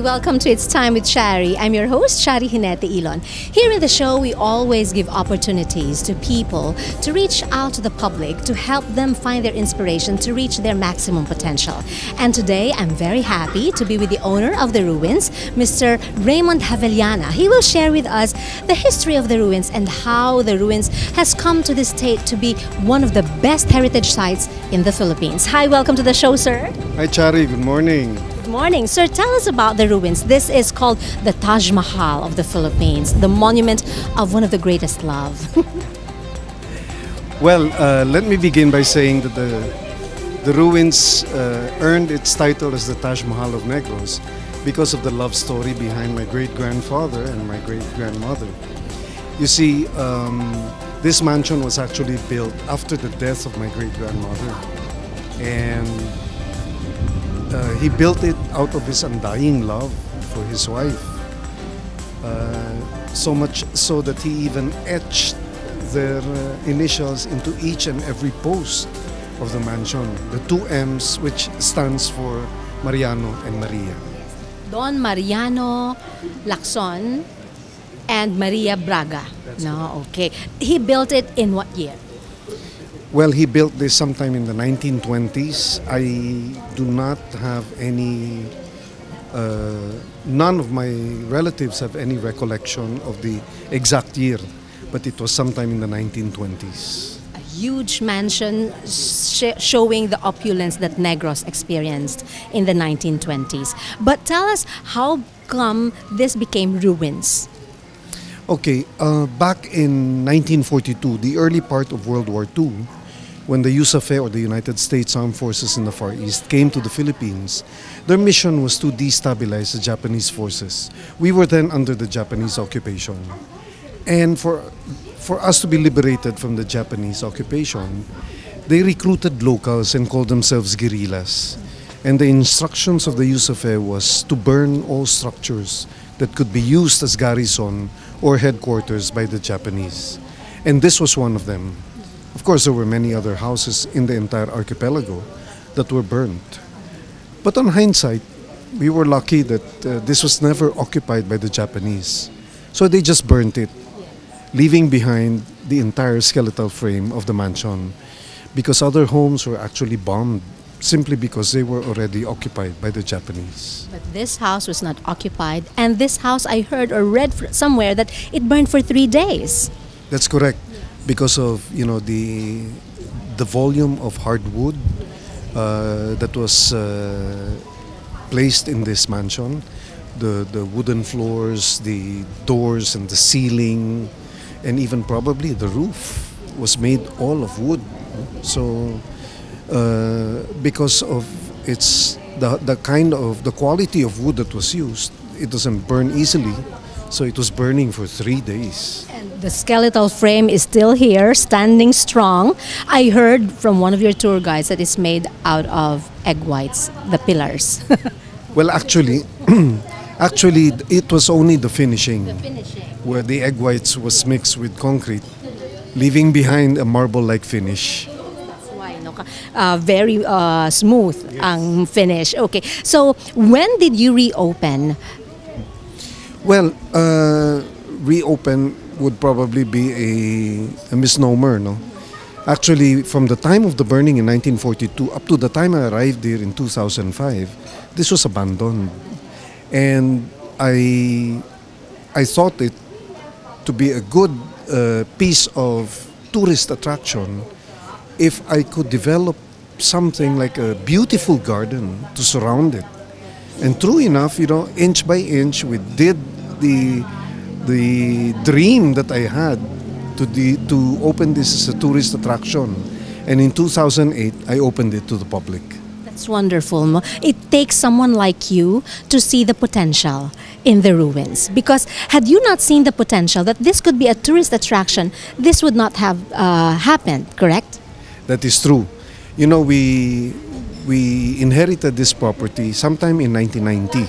welcome to It's Time with Charie. I'm your host, Charie Ginete-Ilon. Here in the show, we always give opportunities to people to reach out to the public to help them find their inspiration to reach their maximum potential. And today, I'm very happy to be with the owner of the ruins, Mr. Raymund Javellana. He will share with us the history of the ruins and how the ruins has come to this state to be one of the best heritage sites in the Philippines. Hi, welcome to the show, sir. Hi, Charie. Good morning. Good morning. Sir, tell us about the ruins. This is called the Taj Mahal of the Philippines, the monument of one of the greatest love. Well, let me begin by saying that the ruins earned its title as the Taj Mahal of Negros because of the love story behind my great-grandfather and my great-grandmother. You see, this mansion was actually built after the death of my great-grandmother, and he built it out of his undying love for his wife. So much so that he even etched their initials into each and every post of the mansion. The two M's, which stands for Mariano and Maria. Don Mariano Lacson and Maria Braga. No, okay. He built it in what year? Well, he built this sometime in the 1920s. I do not have any, none of my relatives have any recollection of the exact year, but it was sometime in the 1920s. A huge mansion showing the opulence that Negros experienced in the 1920s. But tell us, how come this became ruins? Okay, back in 1942, the early part of World War II, when the USAFE, or the United States Armed Forces in the Far East, came to the Philippines, their mission was to destabilize the Japanese forces. We were then under the Japanese occupation. And for us to be liberated from the Japanese occupation, they recruited locals and called themselves guerrillas. And the instructions of the USAFE was to burn all structures that could be used as garrison or headquarters by the Japanese. And this was one of them. Of course, there were many other houses in the entire archipelago that were burnt. But on hindsight, we were lucky that this was never occupied by the Japanese. So they just burnt it, leaving behind the entire skeletal frame of the mansion, because other homes were actually bombed simply because they were already occupied by the Japanese. But this house was not occupied, and this house, I heard or read somewhere that it burned for 3 days. That's correct, because of the volume of hardwood that was placed in this mansion, the wooden floors, the doors, and the ceiling, and even probably the roof was made all of wood. So because of the quality of wood that was used, it doesn't burn easily. So it was burning for 3 days. And the skeletal frame is still here, standing strong. I heard from one of your tour guides that it's made out of egg whites, the pillars. Well, actually, it was only the finishing, where the egg whites was mixed with concrete, leaving behind a marble-like finish. That's why, no, very smooth ang finish. Okay, so when did you reopen? Well, reopen would probably be a misnomer, no? Actually, from the time of the burning in 1942 up to the time I arrived here in 2005, this was abandoned. And I thought it to be a good piece of tourist attraction if I could develop something like a beautiful garden to surround it. And true enough, inch by inch, we did the dream that I had to open this as a tourist attraction. And in 2008, I opened it to the public. That's wonderful. No? It takes someone like you to see the potential in the ruins. Because had you not seen the potential that this could be a tourist attraction, this would not have happened, correct? That is true. We inherited this property sometime in 1990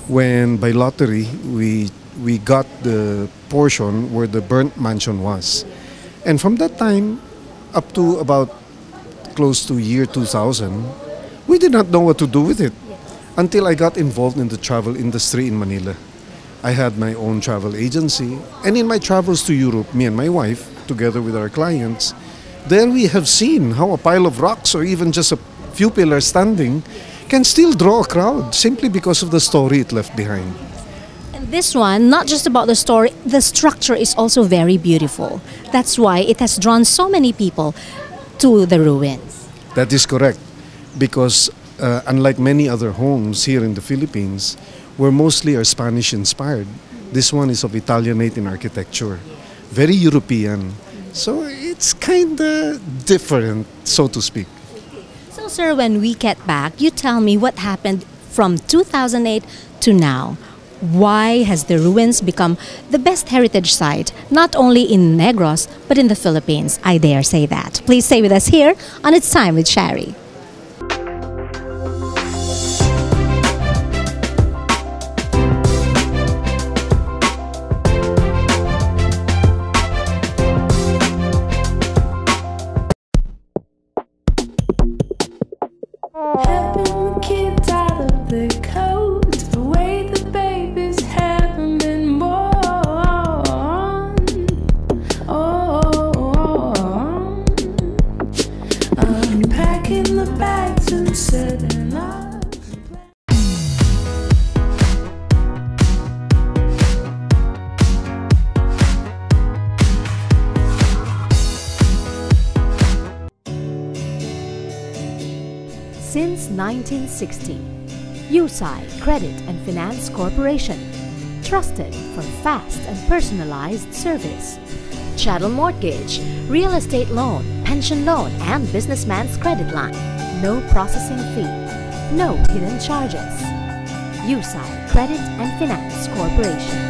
when by lottery we got the portion where the burnt mansion was. And from that time up to about close to year 2000, we did not know what to do with it. until I got involved in the travel industry in Manila. I had my own travel agency, and in my travels to Europe, me and my wife, together with our clients, there we have seen how a pile of rocks or even just a few pillars standing can still draw a crowd simply because of the story it left behind. And this one, not just about the story, the structure is also very beautiful. That's why it has drawn so many people to the ruins. That is correct, because unlike many other homes here in the Philippines, where mostly are Spanish inspired, this one is of Italianate in architecture, very European. So it's kind of different, so to speak. So, sir, when we get back, you tell me what happened from 2008 to now. Why has the ruins become the best heritage site, not only in Negros, but in the Philippines? I dare say that. Please stay with us here on It's Time with Charie. Helping the kids out of their coats, the way the babies haven't been born. Unpacking the bags and setting up. Since 1960, Talisay Credit and Finance Corporation, trusted for fast and personalized service. Chattel Mortgage, real estate loan, pension loan, and businessman's credit line. No processing fee, no hidden charges. Talisay Credit and Finance Corporation.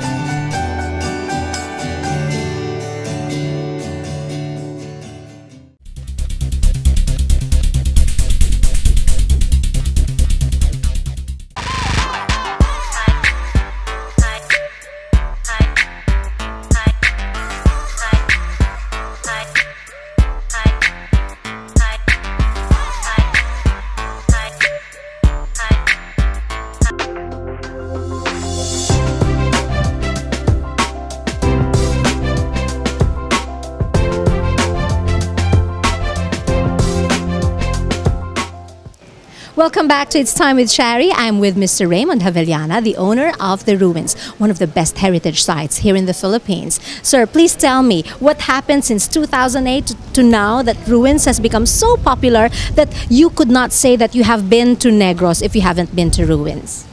Welcome back to It's Time with Charie. I'm with Mr. Raymund Javellana, the owner of the ruins, one of the best heritage sites here in the Philippines. Sir, please tell me what happened since 2008 to now that ruins has become so popular that you could not say that you have been to Negros if you haven't been to ruins.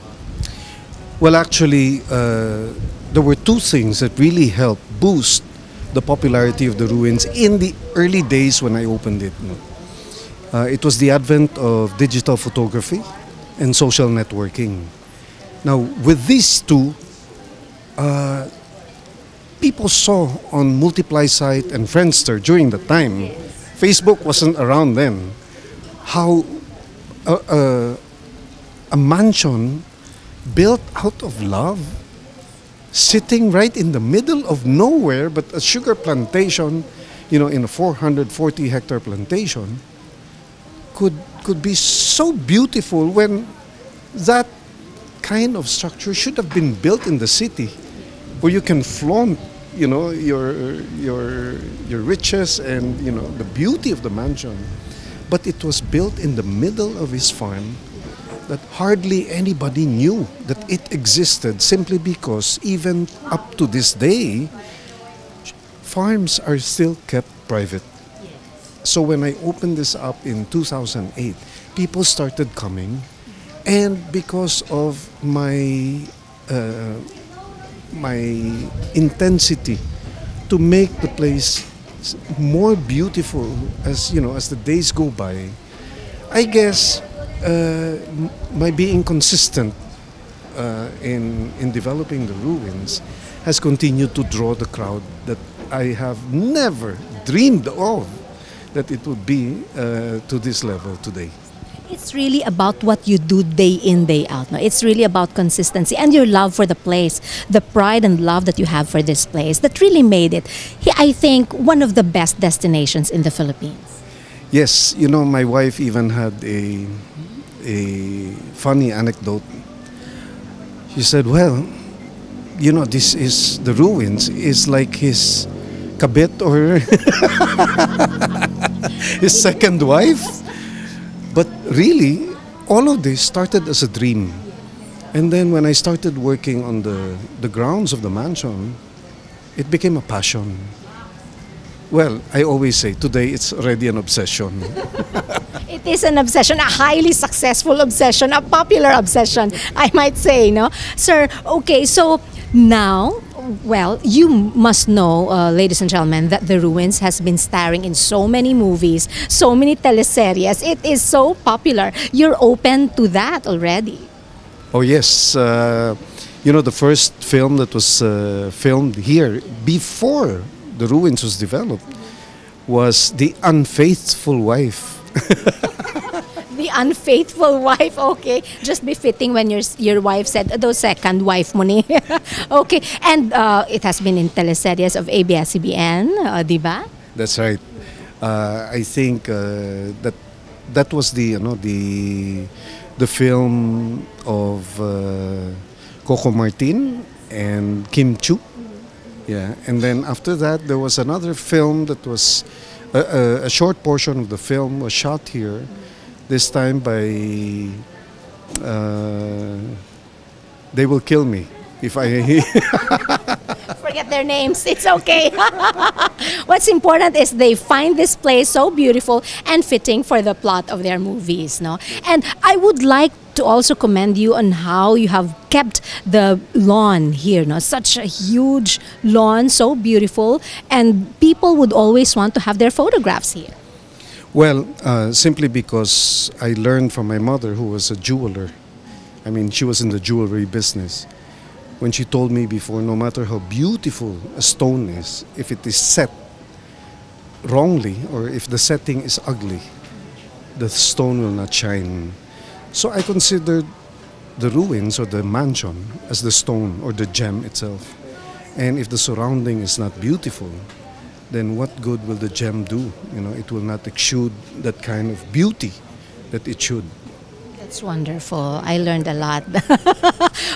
Well, actually, there were two things that really helped boost the popularity of the ruins in the early days when I opened it. It was the advent of digital photography and social networking. Now, with these two, people saw on Multiply site and Friendster during the time, Facebook wasn't around then, how a mansion built out of love, sitting right in the middle of nowhere, but a sugar plantation, in a 440-hectare plantation, could be so beautiful when that kind of structure should have been built in the city, where you can flaunt, your riches and the beauty of the mansion. But it was built in the middle of his farm, that hardly anybody knew that it existed, simply because even up to this day, farms are still kept private. So when I opened this up in 2008, people started coming, and because of my intensity to make the place more beautiful as the days go by, I guess my being consistent in developing the ruins has continued to draw the crowd that I have never dreamed of, that it would be to this level today. It's really about what you do day in, day out. No? It's really about consistency and your love for the place, the pride and love that you have for this place that really made it, I think, one of the best destinations in the Philippines. Yes, my wife even had a funny anecdote. She said, well, you know, this is the ruins is like his kabit or his second wife. But really, all of this started as a dream. And then when I started working on the grounds of the mansion, it became a passion. Well, I always say today it's already an obsession. It is an obsession, a highly successful obsession, a popular obsession, I might say, no? Sir, okay, so now, well, you must know, ladies and gentlemen, that The Ruins has been starring in so many movies, so many teleseries. It is so popular. You're open to that already. Oh yes, you know, the first film that was filmed here before The Ruins was developed was The Unfaithful Wife. The Unfaithful Wife, okay. Just befitting when your wife said, "Do second wife mo ni." Okay, and it has been in teleseries of ABS-CBN, di ba? That's right. I think that was the film of Coco Martin and Kim Chu. Yeah, and then after that there was another film that was a short portion of the film was shot here. This time by They Will Kill Me if I Forget their names, it's okay. What's important is they find this place so beautiful and fitting for the plot of their movies, no? And I would like to also commend you on how you have kept the lawn here, no? Such a huge lawn, so beautiful, and people would always want to have their photographs here. Well, simply because I learned from my mother, who was a jeweler. I mean, she was in the jewelry business. When she told me before, no matter how beautiful a stone is, if it is set wrongly or if the setting is ugly, the stone will not shine. So I considered the ruins or the mansion as the stone or the gem itself. And if the surrounding is not beautiful, then what good will the gem do? You know, it will not exude that kind of beauty that it should. That's wonderful. I learned a lot.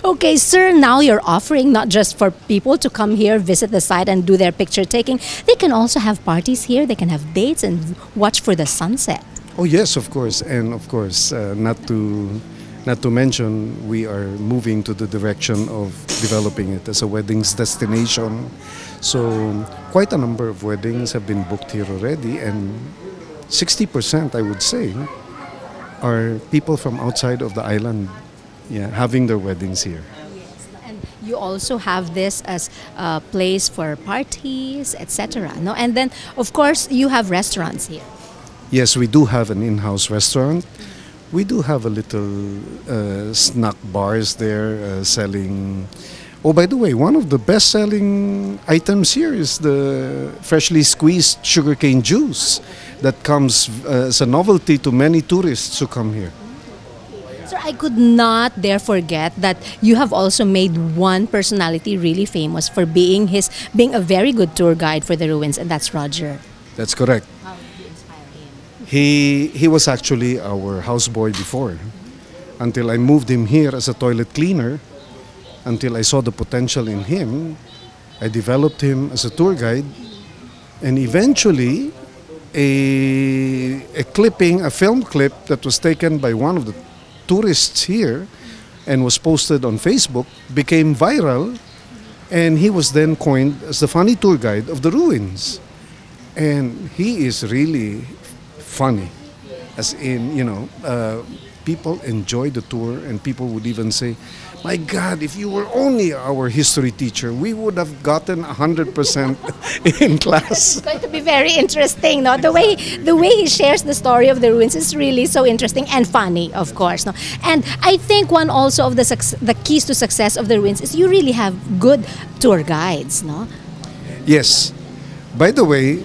Okay, sir, now you're offering not just for people to come here, visit the site and do their picture taking. They can also have parties here. They can have dates and watch for the sunset. Oh yes, of course. And of course, not to mention, we are moving to the direction of developing it as a weddings destination. So quite a number of weddings have been booked here already, and 60%, I would say, are people from outside of the island, yeah, having their weddings here. And you also have this as a place for parties, etc. No, and then of course you have restaurants here. Yes, we do have an in-house restaurant. We do have a little snack bars there selling. Oh, by the way, one of the best-selling items here is the freshly squeezed sugarcane juice that comes as a novelty to many tourists who come here. Sir, I could not dare forget that you have also made one personality really famous for being a very good tour guide for the ruins, and that's Roger. That's correct. How did you inspire him? He was actually our houseboy before, until I moved him here as a toilet cleaner. Until I saw the potential in him, I developed him as a tour guide, and eventually a film clip that was taken by one of the tourists here and was posted on Facebook became viral, and he was then coined as the funny tour guide of the ruins. And he is really funny, as in, you know, people enjoy the tour, and people would even say, "My God, if you were only our history teacher, we would have gotten 100% in class." It's going to be very interesting, no? The way he shares the story of the ruins is really so interesting and funny, of course, no? And I think one also of the keys to success of the ruins is you really have good tour guides, no? Yes. By the way,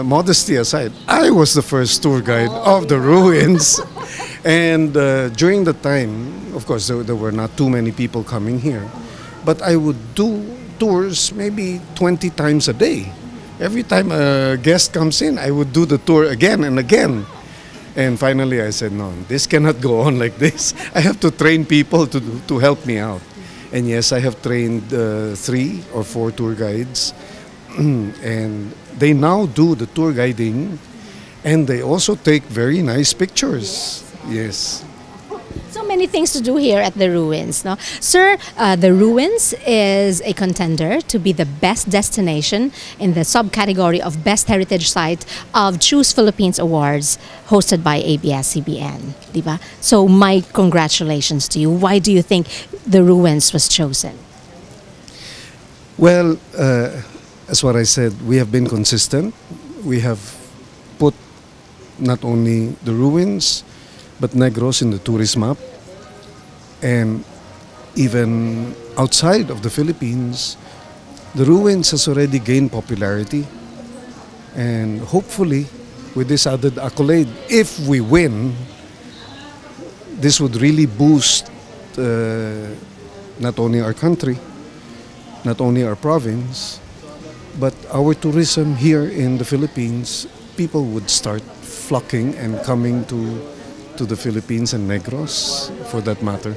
modesty aside, I was the first tour guide of the ruins. And during the time, of course, there were not too many people coming here, but I would do tours maybe 20 times a day. Every time a guest comes in, I would do the tour again and again. And finally, I said, no, this cannot go on like this. I have to train people to help me out. And yes, I have trained 3 or 4 tour guides. And they now do the tour guiding. And they also take very nice pictures. Yes. So many things to do here at the Ruins, no? Sir, the Ruins is a contender to be the best destination in the subcategory of Best Heritage Site of Choose Philippines Awards hosted by ABS-CBN, diba? So my congratulations to you. Why do you think the Ruins was chosen? Well, as what I said, we have been consistent. We have put not only the Ruins, but Negros in the tourist map. And even outside of the Philippines, the Ruins has already gained popularity. And hopefully, with this added accolade, if we win, this would really boost not only our country, not only our province, but our tourism here in the Philippines. People would start flocking and coming to the Philippines and Negros, for that matter.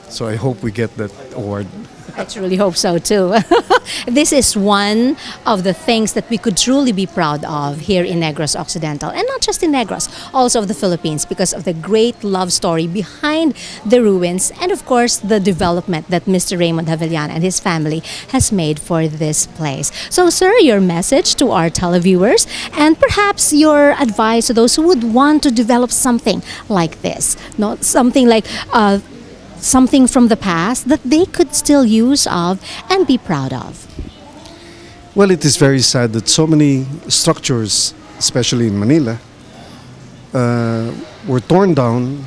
So I hope we get that award. I truly hope so too. This is one of the things that we could truly be proud of here in Negros Occidental, and not just in Negros, also of the Philippines, because of the great love story behind the Ruins, and of course the development that Mr. Raymund Javellana and his family has made for this place. So sir, your message to our televiewers, and perhaps your advice to those who would want to develop something like this, not something like something from the past that they could still use of and be proud of. Well, it is very sad that so many structures, especially in Manila, were torn down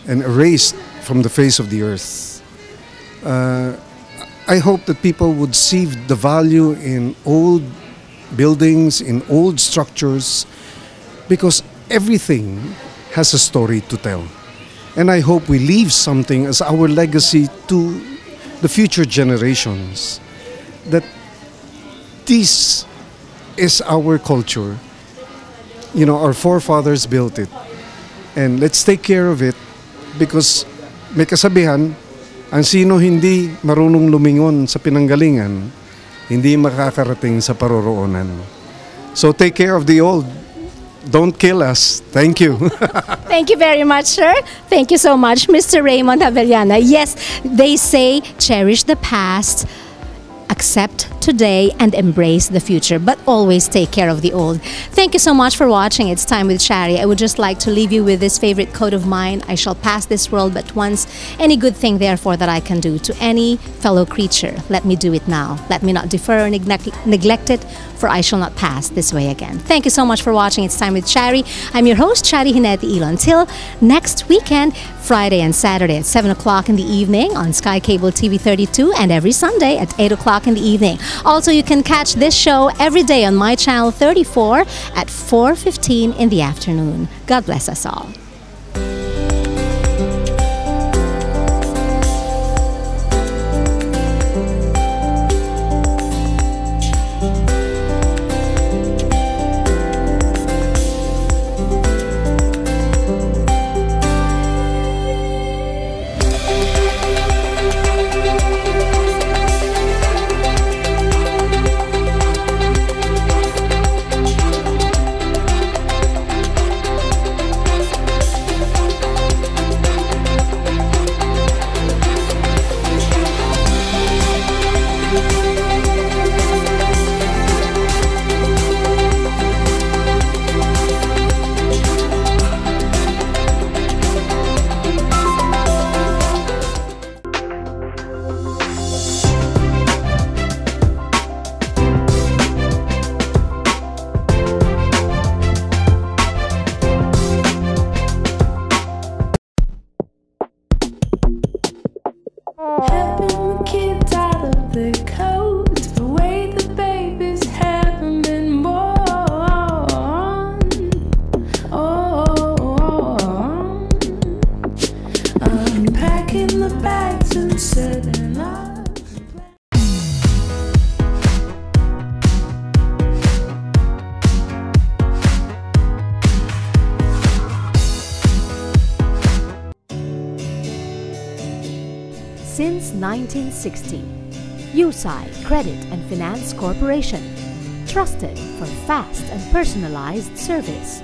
and erased from the face of the earth. I hope that people would see the value in old buildings, in old structures, because everything has a story to tell. And I hope we leave something as our legacy to the future generations, that this is our culture. You know, our forefathers built it. And let's take care of it, because may kasabihan, ang sino hindi marunong lumingon sa pinanggalingan, hindi makakarating sa paroroonan. So take care of the old. Don't kill us. Thank you. Thank you very much, sir. Thank you so much, Mr. Raymund Javellana. Yes, they say cherish the past, accept today, and embrace the future, but always take care of the old. Thank you so much for watching It's Time with Charie. I would just like to leave you with this favorite quote of mine: I shall pass this world but once. Any good thing, therefore, that I can do to any fellow creature, let me do it now. Let me not defer or neglect it, for I shall not pass this way again. Thank you so much for watching It's Time with Charie. I'm your host, Charie Ginete-Ilon. Until next weekend, Friday and Saturday at 7 o'clock in the evening on Sky Cable TV 32, and every Sunday at 8 o'clock in the evening. Also, you can catch this show every day on my channel 34 at 4:15 in the afternoon. God bless us all. Helping the kids out of their coats, the way the babies haven't been born. Unpacking the bags and setting up. Since 1960, Talisay Credit and Finance Corporation, trusted for fast and personalized service.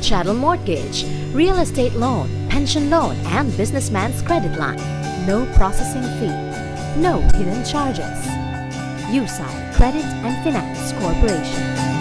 Chattel Mortgage, real estate loan, pension loan, and businessman's credit line. No processing fee, no hidden charges. Talisay Credit and Finance Corporation.